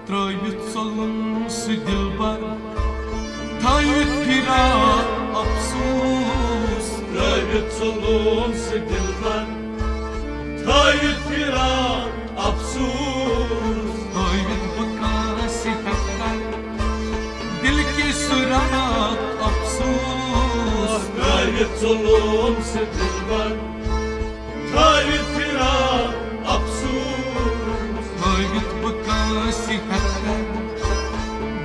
Trayıt salın su dilber, tayıt pira afsus. Trayıt salın su dilber, tayıt pira afsus. Tayıt bakası hakkan, dil ki surat afsus. Trayıt salın su dilber, tayıt pira afsus. Tayıt bakası hakkan,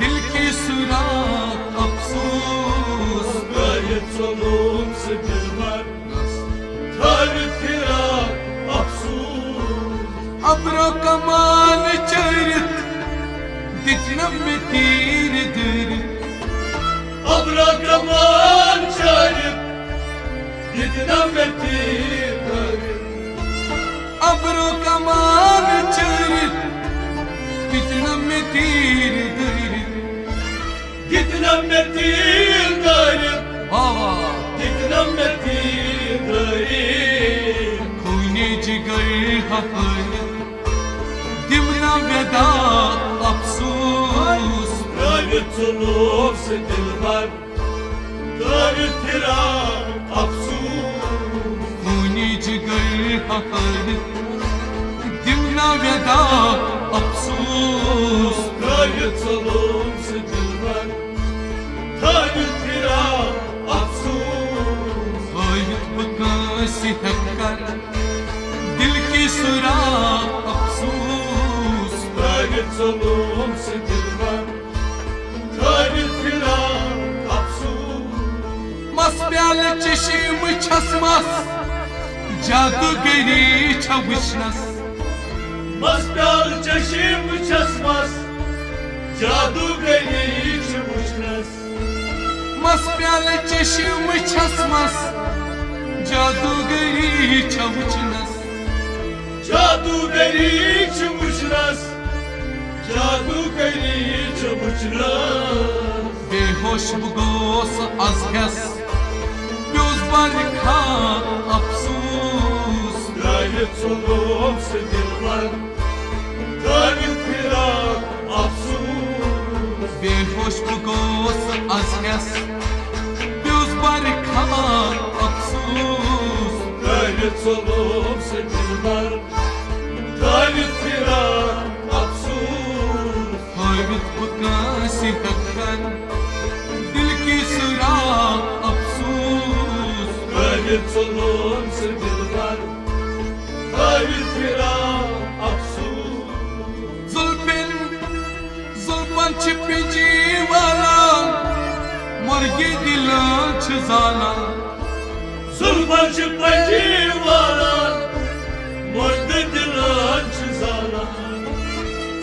dil ki surat afsus. Trayıt salın su dilber, tayıt pira afsus. Abro kamal çayrit, diknam में तीर दर. Abra kaman çayıp, gitnem ve tirgarip. Abro kamal çayrit, diknam में तीर दर. Gitnem ve tirgarip, Baba, gitnem ve tirgarip. koyne jigar hakaya, dimna veda afsus. Trayıt olup se dilber, trayıt pira afsus. Koyne jigar hakaya, dimna veda afsus. Trayıt olup se dilber, trayıt pira afsus. Tayıt bakası hakkan, dil ki surat afsus. Trayıt olup se dilber, trayıt pira afsus. Mas प्याल चशीम छसमस, जादूगरी छविशनस. Masbel çeşim çesmez, cadugeri çubuşnes. Mas प्याल चशीम छसमस, जादूगरी छविशनस. Cadugeri çubuşnes, cadugeri çubuşnes. बेहोश बगोस अजगस, ब्योज बारिखा अफसूस. Trayıt olup se dilber, trayıt pira afsus. बेहोश बगोस अजगस, ब्योज बारिखा अफसूस. Trayıt olup se dilber, trayıt pira afsus. Tayıt bakası hakkan, dil ki surat afsus. Trayıt olup se dilber, trayıt pira afsus. जुल्फन छिपी जीवाला, मर्गे दिलां छजाला. Zulfan çıpacı varan, mordu dilan çızalan.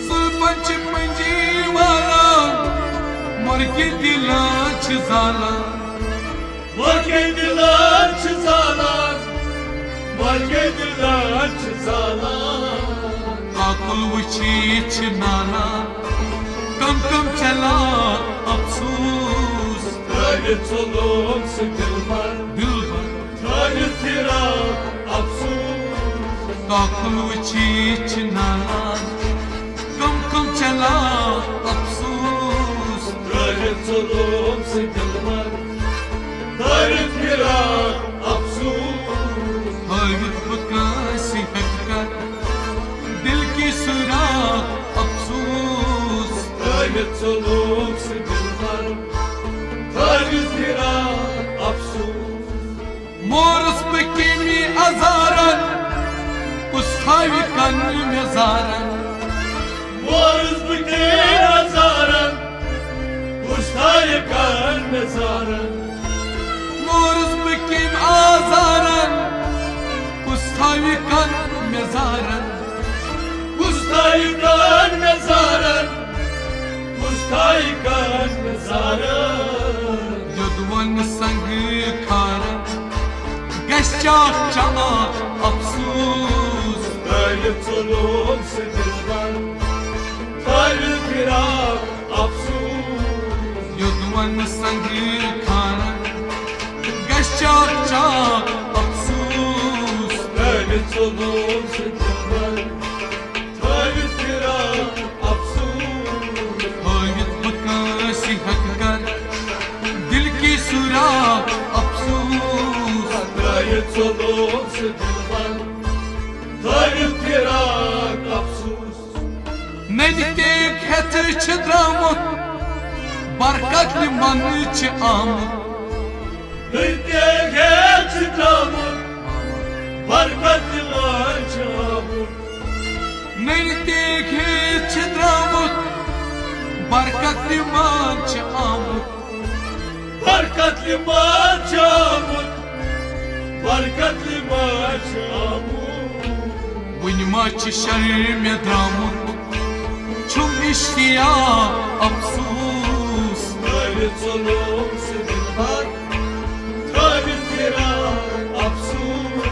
जुल्फन छिपी जीवाला, मर्गे दिलां छजाला. Morge dilan çızalan, morge dilan çızalan. Kakul वची छिनाला, कम कम चला अफसूस. Trayıt olup se dilber, दिलबर trayıt pira afsus. Kakul वची छिनाला, कम कम चला अफसूस. Trayıt olup se dilber, trayıt pira afsus. Tayıt bakası hakkan, dil ki surat afsus. Trayıt olup se dilber, trayıt pira afsus. Morus bekimi azaran, ustavi kan mezaran. Moruz bükün azaran, kuştayı kan mezaran. Morus bekim azaran, ustavi kan mezaran. Kuştayı kan mezaran, kuştayı kan mezaran. Yodwan sang khara, gashchak chama afsus. Trayıt olup se dilber, trayıt pira afsus. Yodwan sang khara, gashchak chama afsus. Trayıt olup se dilber, trayıt pira afsus. से दिलबर तारीफ फिराक अफसूस नजदीक हेत द्रामुत बरकत मन आमुत नजदीक हेत द्रामुत बरकत मन आमुत नजदीक हेत द्रामुत बरकत मन आमुत बरकत मन आमुत बरकत मन आमुत वन शर्म द्रामुत छुम इश्तिया अफसूस तारीफ जुलूम से दिलबर तारीफ फिराक अफसूस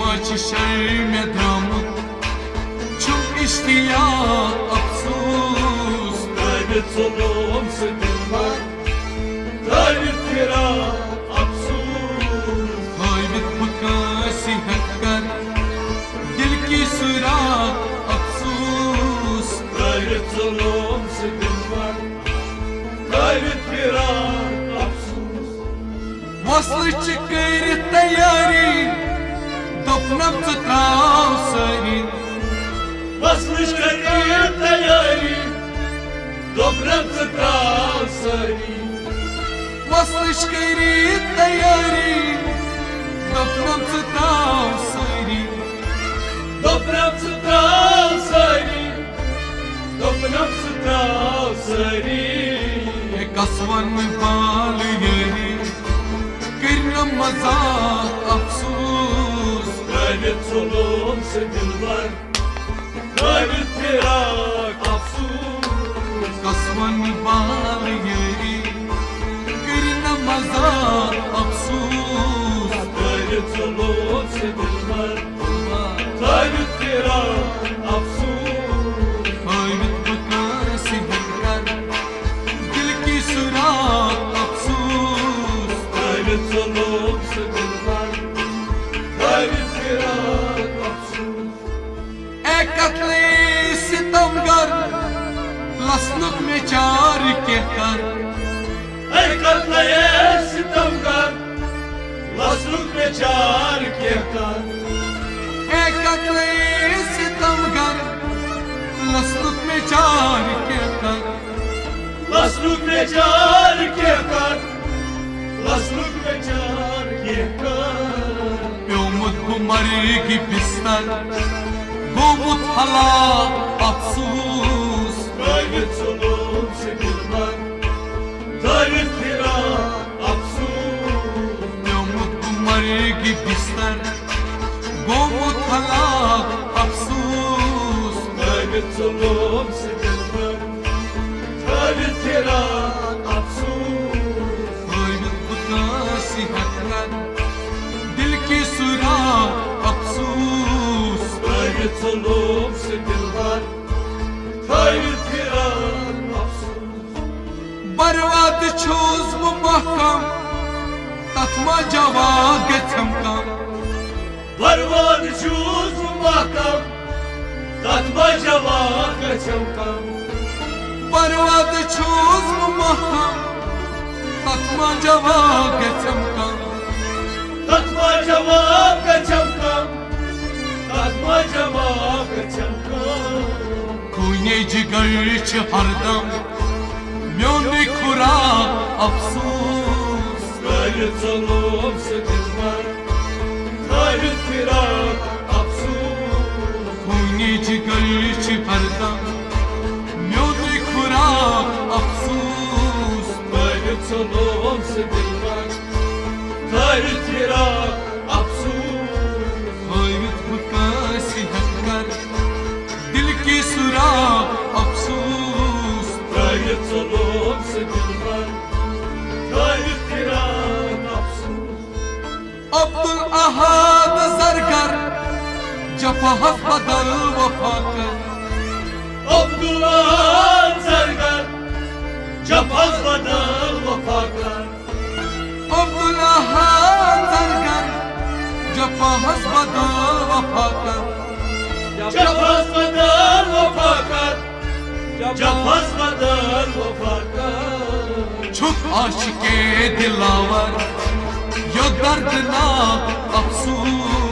वन शर्म द्रामुत छुम इश्तिया अफसूस तारीफ जुलूम से दिलबर तारीफ फिराक अफसूस हावित बकासी हक्कर दिल की सुराग अफसूस तारीफ जुलूम से दिलबर तारीफ फिराक अफसूस वसल कर तैयारी दोपनम त्राव सरी वसलिश करी तैयारी दोपरम त्राव सरी वसल कर तैयारी दोपनम त्राव सरी दोपरम त्राव सरी दोपरम त्राव सरी कसवन बाल यरी करना मजाक अफसूस तारीफ जुलूम से दिलबर तारीफ फिराक अफसूस कसवन बाल यरी करना मजाक अफसूस तारीफ जुलूम से दिलबर तारीफ फिराक अफसूस हावित बकासी हक्कर दिल की सुराग अफसूस तारीफ जुलूम से दिलबर तारीफ फिराक अफसूस ए कत्ले सितमगर लसनुक में चार के कर ऐ कत्ले सितमगर लसनुक में चार के कर ए कत्ले सितमगर लसनुक में चार के कर लसनुक में चार के कर लसनुक में चार के कर प्योमुत मरेगी बिस्तर गोमुत हला अफसूस तारीफ जुलूम से दिलबर तारीफ फिराक अफसूस प्योमुत मरेगी बिस्तर गोमुत हला अफसूस तारीफ जुलूम से दिलबर तारीफ फिराक अफसूस हावित बकासी हक्कर दिल की सुराग अफसूस तारीफ जुलूम से दिलबर तारीफ फिराक अफसूस बर्बाद छोस वो महकम तथमा जवाब गम कम बर्बाद शूज महकम तत्मा जवाब गचमकम बर्बाद छोस वो महकम तथमा जवाब गम कम तत्मा जवाब गचमकम तत्मा जवाब गचमकम खूने जिगर च हरदम म्योने खुराक अफसूस तारीफ जुलूम से दिलबर तारीफ फिराक अफसूस खूने जिगर च हरदम म्योने खुराक अफसूस तारीफ जुलूम से दिलबर तारीफ फिराक अफसूस हावित बकासी हक्कर दिल की सुराग अफसूस तारीफ जुलूम से दिलबर तारीफ फिराक अफसूस अब्दुल अहाद जरगर जफहत बदल वफा कर अब्दुल्ला जरगर जफास बदल वफा कर अब्दुल अहाद जरगर जफहत बदल वफा कर जफास बदल वफा कर जफास बदल वफा कर छुप आशिके दिलावर यो दर्दनाक अफसूस